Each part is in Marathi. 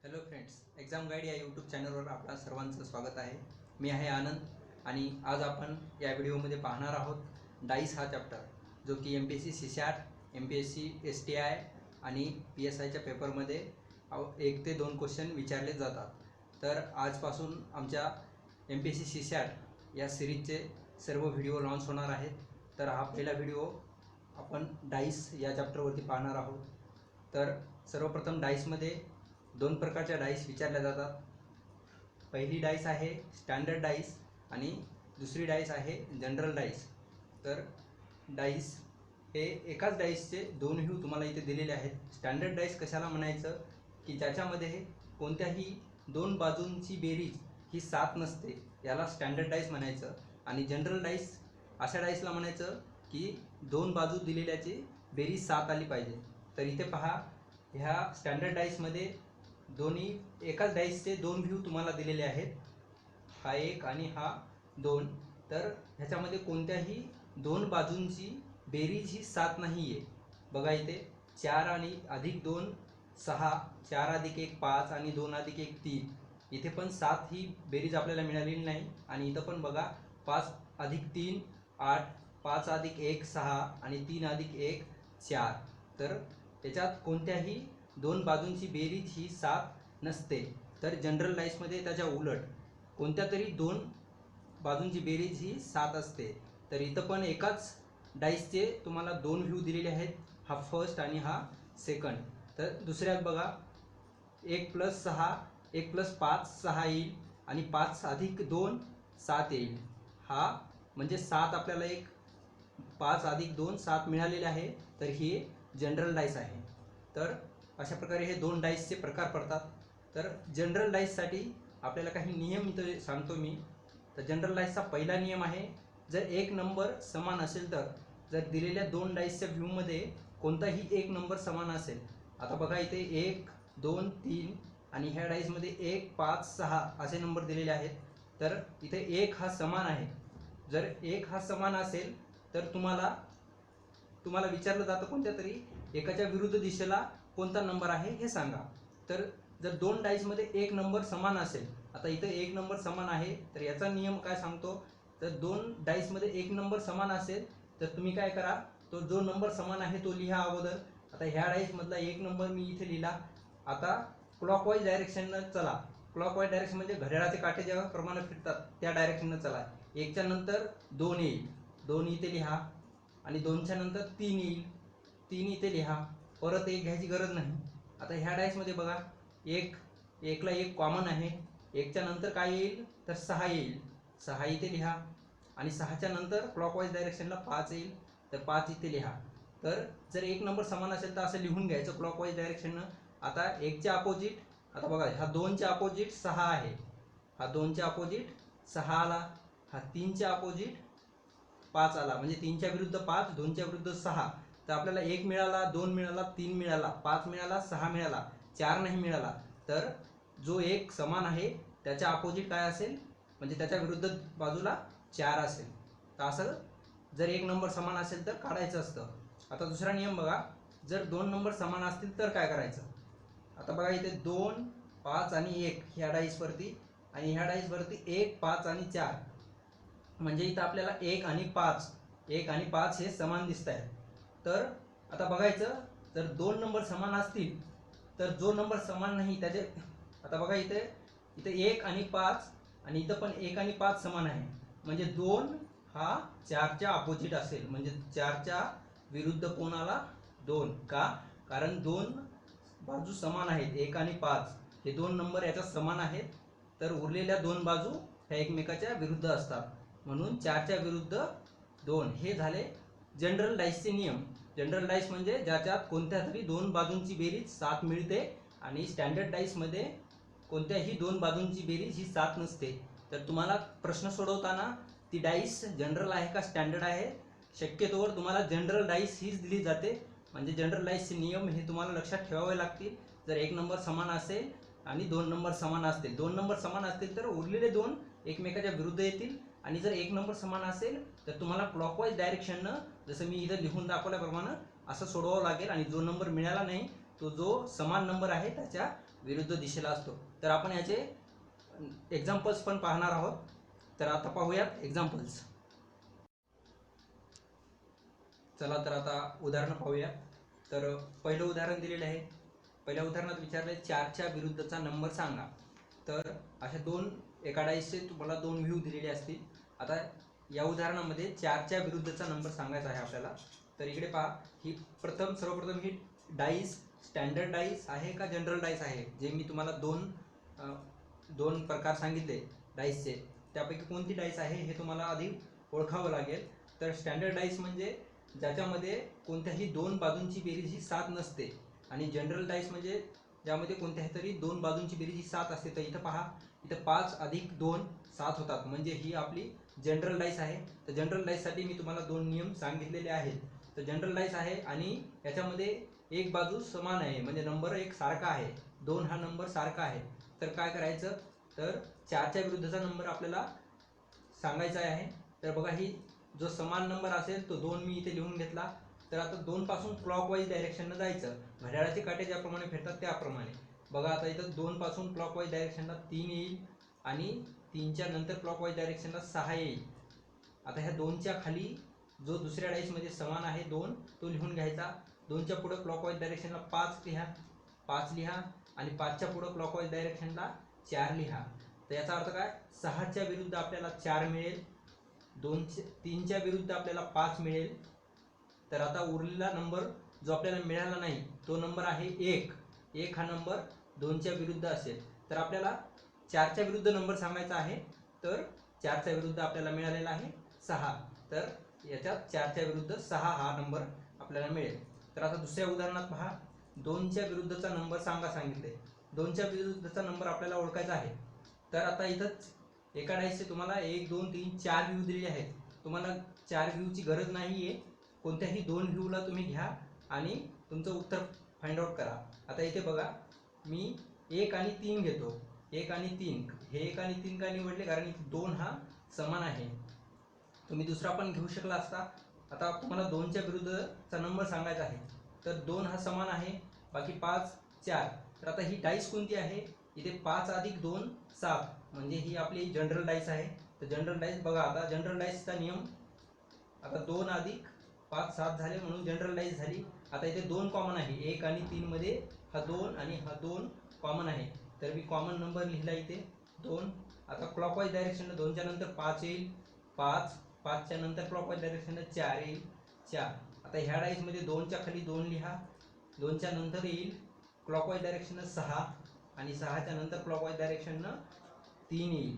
हॅलो फ्रेंड्स, एक्झाम गाईड या यूट्यूब चॅनलवर आपल्या सर्वांचं स्वागत आहे. मी आहे आनंद आणि आज आपण या व्हिडिओमध्ये पाहणार आहोत डाईस हा चॅप्टर, जो की MPSC CSAT, MPSC STI आणि PSIच्या पेपरमध्ये 1 ते 2 क्वेश्चन विचारले जातात. तर आजपासून आमच्या MPSC CSAT या सिरीजचे सर्व व्हिडिओ लॉन्च होणार आहेत. तर हा पहिला व्हिडिओ आपण डाईस या चॅप्टरवरती पाहणार आहोत. तर सर्वप्रथम डाईसमध्ये 2 प्रकारच्या डाईस विचारल्या जातात. पहिली डाईस आहे स्टँडर्ड डाईस आणि दुसरी डाईस आहे जनरल डाईस. तर डाईस हे एकाच डाईसचे 2 व्ह्यू तुम्हाला इथे दिलेले आहेत. स्टँडर्ड डाईस कशाला म्हणायचं की ज्याच्यामध्ये कोणत्याही 2 बाजूंची बेरीज ही 7 नसते, याला स्टँडर्ड डाईस म्हणायचं. आणि जनरल डाईस अशा डाईसला म्हणायचं की 2 बाजू दिलेल्याची बेरीज 7 आली पाहिजे. तर इथे पहा, ह्या स्टँडर्ड डाईसमध्ये दोन्ही एकाच डाईसचे 2 व्ह्यू तुम्हाला दिलेले आहेत, हा 1 आणि हा 2. तर ह्याच्यामध्ये कोणत्याही 2 बाजूंची बेरीज ही 7 नाही आहे. बघा इथे 4 आणि अधिक 2 6, 4 अधिक 1 5 आणि 2 अधिक 1 3. इथे पण 7 ही बेरीज आपल्याला मिळालेली नाही. आणि इथं पण बघा 5 अधिक 3 8, 5 अधिक 1 6 आणि 3 अधिक 1 4. तर त्याच्यात कोणत्याही 2 बाजूंची बेरीज ही 7 नसते. तर जनरल डाईसमध्ये त्याच्या उलट कोणत्या तरी 2 बाजूंची बेरीज ही 7 असते. तर इथं पण एकाच डाईसचे तुम्हाला 2 व्ह्यू दिलेले आहेत, हा फर्स्ट आणि हा सेकंड. तर दुसऱ्यात बघा 1 + 6, 1 + 5 6 येईल आणि 5 अधिक 2 7 येईल. हा म्हणजे 7 आपल्याला एक 5 अधिक 2 7 मिळालेले आहे. तर हे जनरल डाईस आहे. तर अशा प्रकारे हे 2 डाईसचे प्रकार पडतात. तर जनरल डाईससाठी आपल्याला काही नियम इथं सांगतो मी. तर जनरल डाईसचा पहिला नियम आहे, जर एक नंबर समान असेल तर, जर दिलेल्या 2 डाईसच्या व्ह्यूमध्ये कोणताही एक नंबर समान असेल. आता बघा इथे 1 2 3 आणि ह्या डाईसमध्ये 1 5 6 असे नंबर दिलेले आहेत. तर इथे 1 हा समान आहे. जर 1 हा समान असेल तर तुम्हाला विचारलं जातं कोणत्या तरी एकाच्या विरुद्ध दिशेला कोणता नंबर आहे हे सांगा. तर जर 2 डाईसमध्ये एक नंबर समान असेल, आता इथं एक नंबर समान आहे, तर याचा नियम काय सांगतो, तर 2 डाईसमध्ये एक नंबर समान असेल तर तुम्ही काय करा, तो जो नंबर समान आहे तो लिहा अगोदर. आता ह्या डाईसमधला एक नंबर मी इथे लिहिला. आता क्लॉकवाईज डायरेक्शननं चला. क्लॉकवाईज डायरेक्शन म्हणजे घड्याळाचे काटे जेव्हा प्रमाणे फिरतात त्या डायरेक्शननं चला. 1च्या नंतर 2 येईल, 2 इथे लिहा. आणि 2च्या नंतर 3 येईल, 3 इथे लिहा. परत 1 घ्यायची गरज नाही. आता ह्या डाईसमध्ये बघा 1ला 1 कॉमन आहे. 1च्या नंतर काय येईल तर 6 येईल, 6 इथे लिहा. आणि 6च्या नंतर क्लॉकवाईज डायरेक्शनला 5 येईल, तर 5 इथे लिहा. तर जर एक नंबर समान असेल तर असं लिहून घ्यायचं क्लॉकवाईज डायरेक्शननं. आता 1च्या अपोजिट, आता बघा हा 2च्या अपोजिट 6 आहे, हा 2च्या अपोजिट 6 आला, हा 3च्या अपोजिट 5 आला. म्हणजे 3च्या विरुद्ध 5, 2च्या विरुद्ध 6. तर आपल्याला 1 मिळाला, 2 मिळाला, 3 मिळाला, 5 मिळाला, 6 मिळाला, 4 नाही मिळाला. तर जो एक समान आहे त्याच्या अपोजिट काय असेल, म्हणजे त्याच्या विरुद्ध बाजूला 4 असेल. तर असं जर एक नंबर समान असेल तर काढायचं असतं. आता दुसरा नियम बघा, जर 2 नंबर समान असतील तर काय करायचं. आता बघा इथे 2 5 आणि 1 ह्या डाईसवरती, आणि ह्या डाईसवरती 1 5 आणि 4. म्हणजे इथं आपल्याला 1 आणि 5 हे समान दिसत आहेत. तर आता बघायचं, जर 2 नंबर समान असतील तर जो नंबर समान नाही त्याचे, आता बघा इथे 1 आणि 5 आणि इथं पण 1 आणि 5 समान आहे. म्हणजे 2 हा 4च्या अपोजिट असेल. म्हणजे 4च्या विरुद्ध कोणाला 2 का, कारण 2 बाजू समान आहेत, 1 आणि 5 हे 2 नंबर याच्या समान आहेत. तर उरलेल्या 2 बाजू ह्या एकमेकाच्या विरुद्ध असतात, म्हणून 4च्या विरुद्ध 2 हे झाले जनरल डाईसचे नियम. जनरल डाईस म्हणजे ज्याच्यात कोणत्या तरी 2 बाजूंची बेरीज 7 मिळते. आणि स्टँडर्ड डाईसमध्ये कोणत्याही 2 बाजूंची बेरीज ही 7 नसते. तर तुम्हाला प्रश्न सोडवताना ती डाईस जनरल आहे का स्टँडर्ड आहे, शक्यतोवर तुम्हाला जनरल डाईस हीच दिली जाते. म्हणजे जनरल डाईसचे नियम हे तुम्हाला लक्षात ठेवावे लागतील. जर एक नंबर समान असेल आणि 2 नंबर समान असतील, 2 नंबर समान असतील तर उरलेले 2 एकमेकाच्या विरुद्ध येतील. आणि जर एक नंबर समान असेल तर तुम्हाला क्लॉकवाईज डायरेक्शननं, जसं मी इथं लिहून दाखवल्याप्रमाणे असं सोडवावं लागेल. आणि जो नंबर मिळाला नाही तो जो समान नंबर आहे त्याच्या विरुद्ध दिशेला असतो. तर आपण याचे एक्झाम्पल्स पण पाहणार आहोत. तर आता पाहूयात एक्झाम्पल्स. चला तर आता उदाहरण पाहूया. तर पहिलं उदाहरण दिलेलं आहे. पहिल्या उदाहरणात विचारले 4च्या विरुद्धचा नंबर सांगा. तर अशा एका डाईसचे तुम्हाला 2 व्ह्यू दिलेले असतील. आता या उदाहरणामध्ये 4च्या विरुद्धचा नंबर सांगायचा आहे आपल्याला. तर इकडे पहा, ही सर्वप्रथम ही डाईस स्टँडर्ड डाईस आहे का जनरल डाईस आहे, जे मी तुम्हाला दोन प्रकार सांगितले डाईसचे, त्यापैकी कोणती डाईस आहे हे तुम्हाला आधी ओळखावं लागेल. तर स्टँडर्ड डाईस म्हणजे ज्याच्यामध्ये कोणत्याही 2 बाजूंची बेरीज ही 7 नसते, आणि जनरल डाईस म्हणजे ज्यामध्ये कोणत्याही तरी 2 बाजूंची बेरीज ही 7 असते. तर इथं पहा, इथं 5 अधिक 2 7 होतात, म्हणजे ही आपली जनरल डाईस आहे. तर जनरल डाईससाठी मी तुम्हाला 2 नियम सांगितलेले आहेत. तर जनरल डाईस आहे आणि याच्यामध्ये एक बाजू समान आहे, म्हणजे नंबर एक सारखा आहे, 2 हा नंबर सारखा आहे. तर काय करायचं, तर 4च्या विरुद्धचा नंबर आपल्याला सांगायचा आहे. तर बघा, ही जो समान नंबर असेल तो 2 मी इथे लिहून घेतला. तर आता 2 पासून क्लॉकवाईज डायरेक्शननं जायचं, घड्याळाचे काटे ज्याप्रमाणे फिरतात त्याप्रमाणे. बघा, आता इथं 2 पासून क्लॉकवाईज डायरेक्शनला 3 येईल, आणि 3च्या नंतर क्लॉकवाईज डायरेक्शनला 6 येईल. आता ह्या 2च्या खाली जो दुसऱ्या डाईसमध्ये समान आहे 2, तो लिहून घ्यायचा. 2च्या पुढं क्लॉकवाईज डायरेक्शनला 5 लिहा, आणि 5च्या पुढं क्लॉकवाईज डायरेक्शनला 4 लिहा. तर याचा अर्थ काय, 6च्या विरुद्ध आपल्याला 4 मिळेल, 3च्या विरुद्ध आपल्याला 5 मिळेल. तर आता उरलेला नंबर जो आपल्याला मिळाला नाही तो नंबर आहे 1 हा नंबर 2च्या विरुद्ध असेल. तर आपल्याला 4च्या विरुद्ध नंबर सांगायचा आहे. तर 4च्या विरुद्ध आपल्याला मिळालेला आहे 6. तर याच्यात 4च्या विरुद्ध 6 हा नंबर आपल्याला मिळेल. तर आता दुसऱ्या उदाहरणात पहा, 2च्या विरुद्धचा नंबर सांगितले. 2च्या विरुद्धचा नंबर आपल्याला ओळखायचा आहे. तर आता इथंच एका डाईसचे तुम्हाला 1 2 3 4 व्ह्यू दिलेले आहेत. तुम्हाला 4 व्ह्यूची गरज नाही आहे, कोणत्याही 2 व्ह्यूला तुम्ही घ्या आणि तुमचं उत्तर फाइंड आउट करा. आता इथे बघा, मी 1 आणि 3 घेतो. 1 आणि 3, हे 1 आणि 3 का निवडले, कारण 2 हा समान आहे. तुम्ही दुसरा पण घेऊ शकला असता. आता तुम्हाला 2च्या विरुद्धचा नंबर सांगायचा आहे. तर 2 हा समान आहे, बाकी 5 4. तर आता ही डाईस कोणती आहे, इथे 5 अधिक 2 7, म्हणजे ही आपली जनरल डाईस आहे. तर जनरल डाईस बघा, आता जनरल डाईसचा नियम, आता 2 अधिक 5 7 झाले, म्हणून जनरल डाईस झाली. आता इथे 2 कॉमन आहे, 1 आणि 3 मध्ये हा 2 आणि हा 2 कॉमन आहे. तर मी कॉमन नंबर लिहिला इथे 2. आता क्लॉकवाईज डायरेक्शन 2च्या नंतर 5 येईल, 5च्या नंतर क्लॉकवाईज डायरेक्शन 4 येईल, 4. आता ह्या डाईसमध्ये 2च्या खाली 2 लिहा, 2च्या नंतर येईल क्लॉकवाईज डायरेक्शन 6, आणि 6च्या नंतर क्लॉकवाईज डायरेक्शन 3 येईल,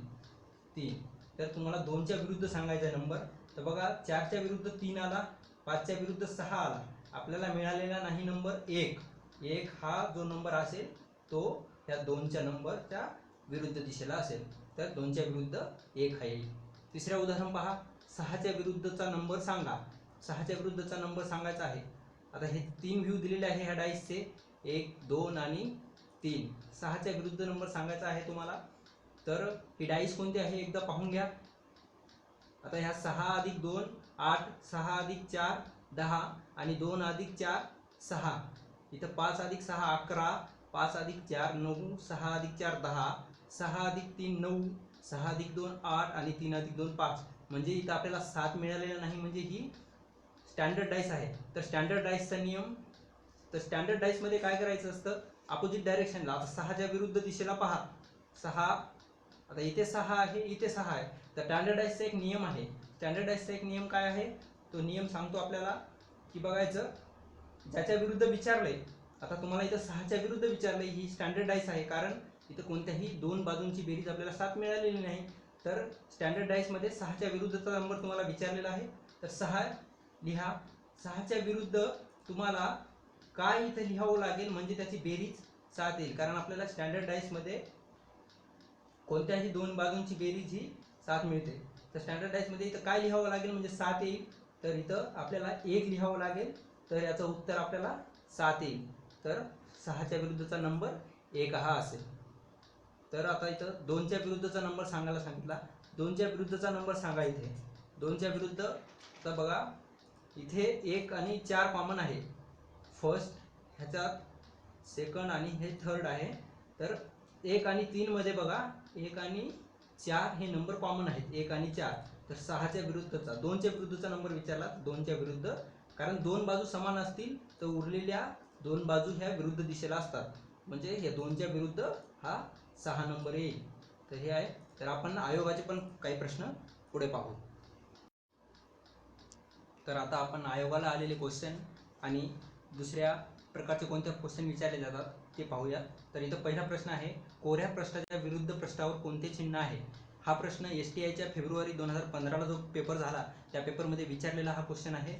3. तर तुम्हाला 2च्या विरुद्ध सांगायचा नंबर. तर बघा, 4च्या विरुद्ध 3 आला, 5च्या विरुद्ध 6 आला. आपल्याला मिळालेला नाही नंबर 1 हा जो नंबर असेल तो या 2च्या नंबरच्या विरुद्ध दिशेला असेल. तर 2च्या विरुद्ध 1 हा येईल. तिसऱ्या उदाहरण पहा, 6च्या विरुद्धचा नंबर सांगा. 6च्या विरुद्धचा नंबर सांगायचा आहे. आता हे 3 व्ह्यू दिलेले आहे ह्या डाईसचे, 1 2 आणि 3. 6च्या विरुद्ध नंबर सांगायचा आहे तुम्हाला. तर ही डाईस कोणती आहे एकदा पाहून घ्या. आता ह्या 6 अधिक 2 8, 6 अधिक 4 10, आणि 2 अधिक 4 6. इथं 5 अधिक 6 11, 5 अधिक 4 9, 6 अधिक 4 10, 6 अधिक 3 9, 6 अधिक 2 8, आणि 3 अधिक 2 5. म्हणजे इथं आपल्याला 7 मिळालेला नाही, म्हणजे ही स्टँडर्ड डाईस आहे. तर स्टँडर्ड डाईसचा नियम, तर स्टँडर्ड डाईसमध्ये काय करायचं असतं, अपोजिट डायरेक्शनला. आता 6च्या विरुद्ध दिशेला पहा, 6, आता इथे 6 आहे, इथे 6 आहे. तर स्टँडर्ड डाईसचा एक नियम आहे. स्टँडर्ड डाईसचा एक नियम काय आहे, तो नियम सांगतो आपल्याला, की बघायचं ज्याच्या विरुद्ध विचारले. आता तुम्हाला इथं 6च्या विरुद्ध विचारले, ही स्टँडर्ड डाईस आहे, कारण इथं कोणत्याही 2 बाजूंची बेरीज आपल्याला 7 मिळालेली नाही. तर स्टँडर्ड डाईसमध्ये 6च्या विरुद्धचा नंबर तुम्हाला विचारलेला आहे. तर 6 लिहा. 6च्या विरुद्ध तुम्हाला काय इथं लिहावं लागेल, म्हणजे त्याची बेरीज 7 येईल, कारण आपल्याला स्टँडर्ड डाईसमध्ये कोणत्याही 2 बाजूंची बेरीज ही 7 मिळते. तर स्टँडर्ड डाईसमध्ये इथं काय लिहावं लागेल, म्हणजे 7 येईल. तर इथं आपल्याला 1 लिहावं लागेल, तर याचं उत्तर आपल्याला 7 येईल. तर 6च्या विरुद्धचा नंबर 1 हा असेल. तर आता इथं 2च्या विरुद्धचा नंबर सांगायला सांगितला. 2च्या विरुद्धचा नंबर सांगा. इथे 2च्या विरुद्ध, आता बघा, इथे 1 आणि 4 कॉमन आहे. फर्स्ट ह्याच्यात सेकंड आणि हे थर्ड आहे. तर 1 आणि 3 मध्ये बघा 1 आणि 4 हे नंबर कॉमन आहेत, 1 आणि 4. तर 6च्या विरुद्धचा 2च्या विरुद्धचा नंबर विचारला, 2च्या विरुद्ध, कारण दोन बाजू समान असतील तर उरलेल्या दोन बाजू ह्या विरुद्ध दिशेला असतात, म्हणजे या 2च्या विरुद्ध हा 6 नंबर येईल. तर हे आहे. तर आपण आयोगाचे पण काही प्रश्न पुढे पाहू. तर आता आपण आयोगाला आलेले क्वेश्चन आणि दुसऱ्या प्रकारचे कोणते क्वेश्चन विचारले जातात ते पाहूया. तर इथं पहिला प्रश्न आहे, कोऱ्या पृष्ठाच्या विरुद्ध पृष्ठावर कोणते चिन्ह आहे? हा प्रश्न STIच्या फेब्रुवारी 2015ला जो पेपर झाला त्या पेपरमध्ये विचारलेला हा क्वेश्चन आहे.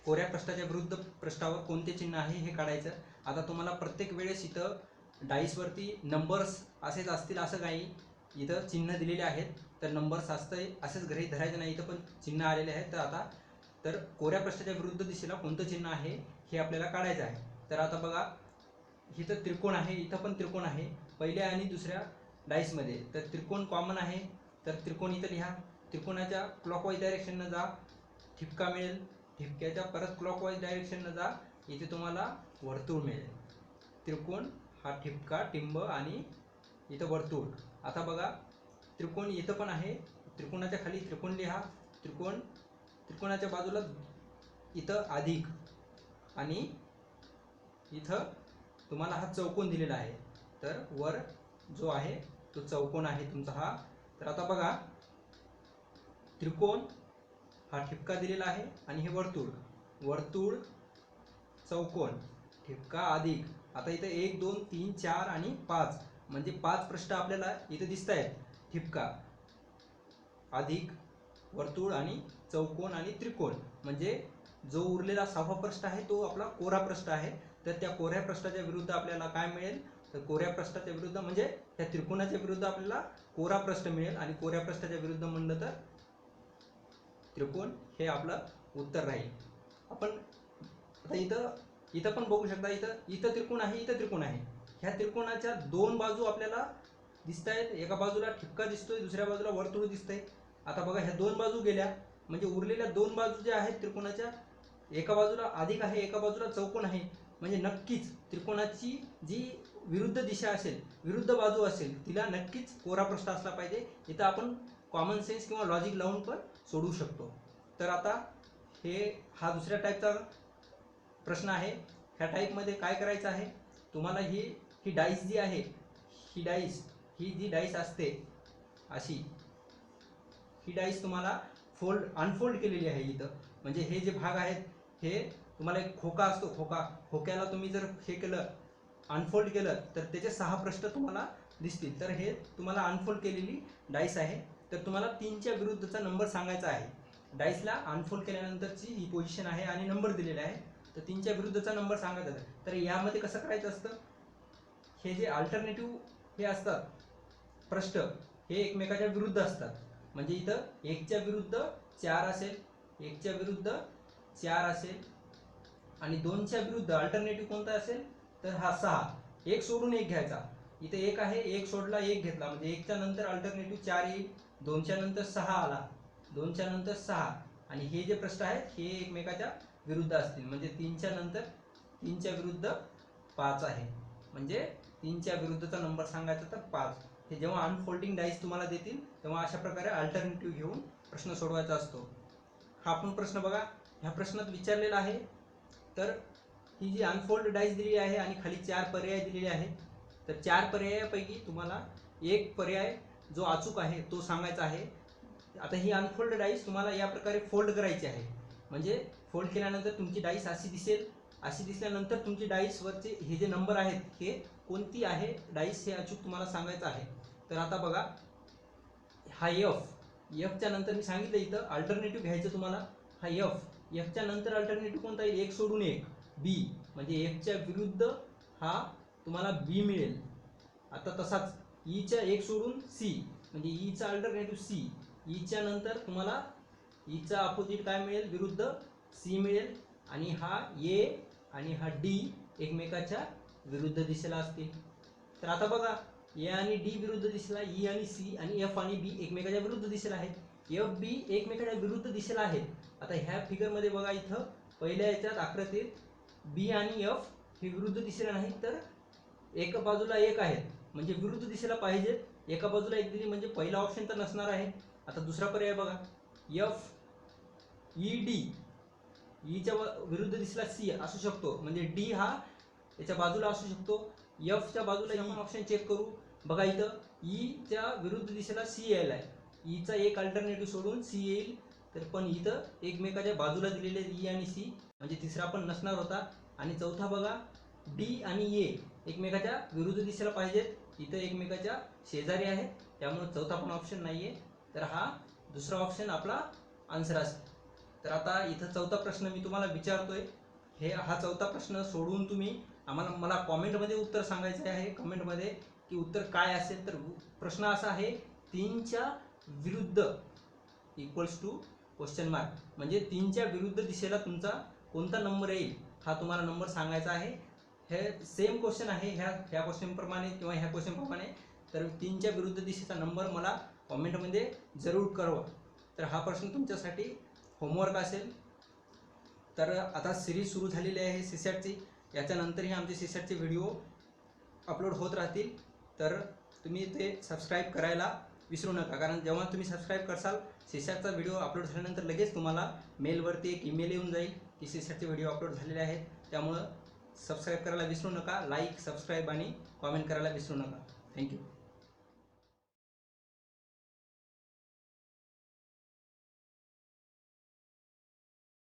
कोऱ्या पृष्ठाच्या विरुद्ध पृष्ठावर कोणते चिन्ह आहे हे काढायचं. आता तुम्हाला प्रत्येक वेळेस इथं डाईसवरती नंबर्स असेच असतील असं काही, इथं चिन्ह दिलेले आहेत. तर नंबर्स असतं असेच गृहीत धरायचं नाही, इथं पण चिन्ह आलेले आहेत. तर आता तर कोऱ्या पृष्ठाच्या विरुद्ध दिशेला कोणतं चिन्ह आहे हे आपल्याला काढायचं आहे. तर आता बघा इथं त्रिकोण आहे, इथं पण त्रिकोण आहे पहिल्या आणि दुसऱ्या डाईसमध्ये. तर त्रिकोण कॉमन आहे, तर त्रिकोण इथं लिहा. त्रिकोणाच्या क्लॉकवाईज डायरेक्शननं जा, ठिपका मिळेल. ठिपक्याच्या परत क्लॉकवाईज डायरेक्शननं जा, इथे तुम्हाला वर्तुळ मिळेल. त्रिकोण हा ठिपका, टिंब आणि इथं वर्तुळ. आता बघा त्रिकोण इथं पण आहे, त्रिकोणाच्या खाली त्रिकोण लिहा. त्रिकोणाच्या बाजूला इथं अधिक आणि इथं तुम्हाला हा चौकोन दिलेला आहे. तर वर जो आहे तो चौकोन आहे तुमचा हा. तर आता बघा त्रिकोण हा ठिपका दिलेला आहे आणि हे वर्तुळ, वर्तुळ चौकोन ठिपका अधिक. आता इथं 1 2 3 4 आणि 5 म्हणजे 5 पृष्ठ आपल्याला इथे दिसत आहेत. ठिपका अधिक वर्तुळ आणि चौकोन आणि त्रिकोण, म्हणजे जो उरलेला 6वा पृष्ठ आहे तो आपला कोरा पृष्ठ आहे. तर त्या कोऱ्या पृष्ठाच्या विरुद्ध आपल्याला काय मिळेल? तर कोऱ्या पृष्ठाच्या विरुद्ध म्हणजे त्या त्रिकोणाच्या विरुद्ध आपल्याला कोरा पृष्ठ मिळेल आणि कोऱ्या पृष्ठाच्या विरुद्ध म्हणलं तर त्रिकोण हे आपलं उत्तर राहील. आपण आता इथं पण बघू शकता, इथं त्रिकोण आहे, इथं त्रिकोण आहे. ह्या त्रिकोणाच्या दोन बाजू आपल्याला दिसत आहेत. एका बाजूला ठिपका दिसतोय, दुसऱ्या बाजूला वर्तुळ दिसतंय. आता बघा ह्या दोन बाजू गेल्या म्हणजे उरलेल्या दोन बाजू ज्या आहेत त्रिकोणाच्या, एका बाजूला अधिक आहे, एका बाजूला चौकोन आहे. म्हणजे नक्कीच त्रिकोणाची जी विरुद्ध दिशा असेल, विरुद्ध बाजू असेल, तिला नक्कीच कोरा पृष्ठ असला पाहिजे. इथं आपण कॉमन सेन्स किंवा लॉजिक लावून पण सोडवू शकतो. तर आता हा दुसऱ्या टाईपचा प्रश्न आहे. ह्या टाईपमध्ये काय करायचं आहे तुम्हाला, ही डाईस जी आहे, ही जी डाईस असते अशी, ही डाईस तुम्हाला अनफोल्ड केलेली आहे इथं. म्हणजे हे जे भाग आहेत, हे तुम्हाला एक खोका असतो, खोक्याला तुम्ही जर हे केलं, अनफोल्ड केलं, तर त्याचे 6 पृष्ठ तुम्हाला दिसतील. तर हे तुम्हाला अनफोल्ड केलेली डाईस आहे. तर तुम्हाला 3च्या विरुद्धचा नंबर सांगायचा आहे. डाईसला अनफोल्ड केल्यानंतरची ही पोझिशन आहे आणि नंबर दिलेला आहे. तर 3च्या विरुद्धचा नंबर सांगायचा आहे. तर यामध्ये कसं करायचं असतं, हे जे अल्टरनेटिव्ह हे असतात पृष्ठ, हे एकमेकाच्या विरुद्ध असतात. म्हणजे इथं 1च्या विरुद्ध 4 असेल, 1च्या विरुद्ध 4 असेल आणि 2च्या विरुद्ध अल्टरनेटिव्ह कोणता असेल तर हा 6. 1 सोडून 1 घ्यायचा. इथे 1 आहे, 1 सोडला 1 घेतला म्हणजे 1च्या नंतर अल्टरनेटिव्ह 4 येईल, 2च्या नंतर 6 आला, 2च्या नंतर 6 आणि हे जे पृष्ठ आहेत हे एकमेकाच्या विरुद्ध असतील. म्हणजे 3च्या विरुद्ध 5 आहे. म्हणजे 3च्या विरुद्धचा नंबर सांगायचा तर 5. हे जेव्हा अनफोल्डिंग डाईस तुम्हाला देतील तेव्हा अशा प्रकारे अल्टरनेटिव्ह घेऊन प्रश्न सोडवायचा असतो. हा पण प्रश्न बघा ह्या प्रश्नात विचारलेला आहे. तर ही जी अनफोल्ड डाईस दिलेली आहे आणि खाली 4 पर्याय दिलेले आहेत. तर 4 पर्यायापैकी तुम्हाला एक पर्याय जो अचूक आहे तो सांगायचा आहे. आता ही अनफोल्ड डाईस तुम्हाला या प्रकारे फोल्ड करायची आहे. म्हणजे फोल्ड केल्यानंतर तुमची डाईस अशी दिसेल. अशी दिसल्यानंतर तुमची डाईसवरचे हे जे नंबर आहेत हे कोणती आहे डाईस हे अचूक तुम्हाला सांगायचं आहे. तर आता बघा हा एफच्या नंतर मी सांगितलं इथं अल्टरनेटिव्ह घ्यायचं तुम्हाला. हा एफच्या नंतर अल्टरनेटिव्ह कोणता येईल? 1 सोडून 1 बी, म्हणजे एफच्या विरुद्ध हा तुम्हाला बी मिळेल. आता तसाच ईच्या 1 सोडून सी, म्हणजे ईचा अल्टरनेटिव्ह सी. ईच्या नंतर तुम्हाला ईचा अपोजिट काय मिळेल? विरुद्ध सी मिळेल. आणि हा ए आणि हा डी एकमेकाच्या विरुद्ध दिशेला असतील. तर आता बघा ए आणि डी विरुद्ध दिशेला, ई आणि सी आणि एफ आणि बी एकमेकाच्या विरुद्ध दिशेला आहेत. एफ बी एकमेकाच्या विरुद्ध दिशेला आहेत. आता ह्या फिगरमध्ये बघा इथं पहिल्या याच्यात आकृतीत बी आणि एफ हे विरुद्ध दिशेला नाहीत, तर एका बाजूला 1 आहेत म्हणजे विरुद्ध दिशेला पाहिजेत, एका बाजूला एक दिली म्हणजे पहिला ऑप्शन तर नसणार आहे. आता दुसरा पर्याय बघा, एफ ई डी, ईच्या विरुद्ध दिशेला सी असू शकतो, म्हणजे डी हा याच्या बाजूला असू शकतो. एफच्या बाजूला आपण ऑप्शन चेक करू. बघा इथं ईच्या विरुद्ध दिशेला सी यायला आहे, ईचा एक अल्टरनेटिव्ह सोडून सी येईल, तर पण इथं एकमेकाच्या बाजूला दिलेले ई आणि सी, म्हणजे तिसरा पण नसणार होता. आणि चौथा बघा, डी आणि ए एकमेकाच्या विरुद्ध दिशेला पाहिजेत, इथं एकमेकाच्या शेजारी आहेत, त्यामुळे चौथा पण ऑप्शन नाही आहे. तर हा दुसरा ऑप्शन आपला आन्सर असेल. तर आता इथं चौथा प्रश्न मी तुम्हाला विचारतोय, हा चौथा प्रश्न सोडवून तुम्ही मला कॉमेंटमध्ये उत्तर सांगायचं आहे, कमेंटमध्ये की उत्तर काय असेल. तर प्रश्न असा आहे, 3च्या विरुद्ध इक्वल्स टू क्वेश्चन मार्क, म्हणजे 3च्या विरुद्ध दिशेला तुमचा कोणता नंबर येईल हा तुम्हाला नंबर सांगायचा आहे. हे सेम क्वेश्चन आहे ह्या क्वेश्चनप्रमाणे किंवा ह्या क्वेश्चनप्रमाणे. तर 3च्या विरुद्ध दिशेचा नंबर मला कॉमेंटमध्ये जरूर कळवा. तर हा प्रश्न तुमच्यासाठी होमवर्क असेल. तर आता सिरीज सुरू झालेली आहे सीसॅटची, याच्यानंतरही आमचे सीसॅटचे व्हिडिओ अपलोड होत राहतील. तर तुम्ही ते सबस्क्राईब करायला विसरू नका, कारण जेव्हा तुम्ही सबस्क्राईब करसाल सीसॅटचा व्हिडिओ अपलोड झाल्यानंतर लगेच तुम्हाला मेलवरती एक ईमेल येऊन जाईल की सीसॅटचे व्हिडिओ अपलोड झालेले आहेत. त्यामुळं सबस्क्राईब करायला विसरू नका, लाईक, सबस्क्राईब आणि कॉमेंट करायला विसरू नका. थँक्यू.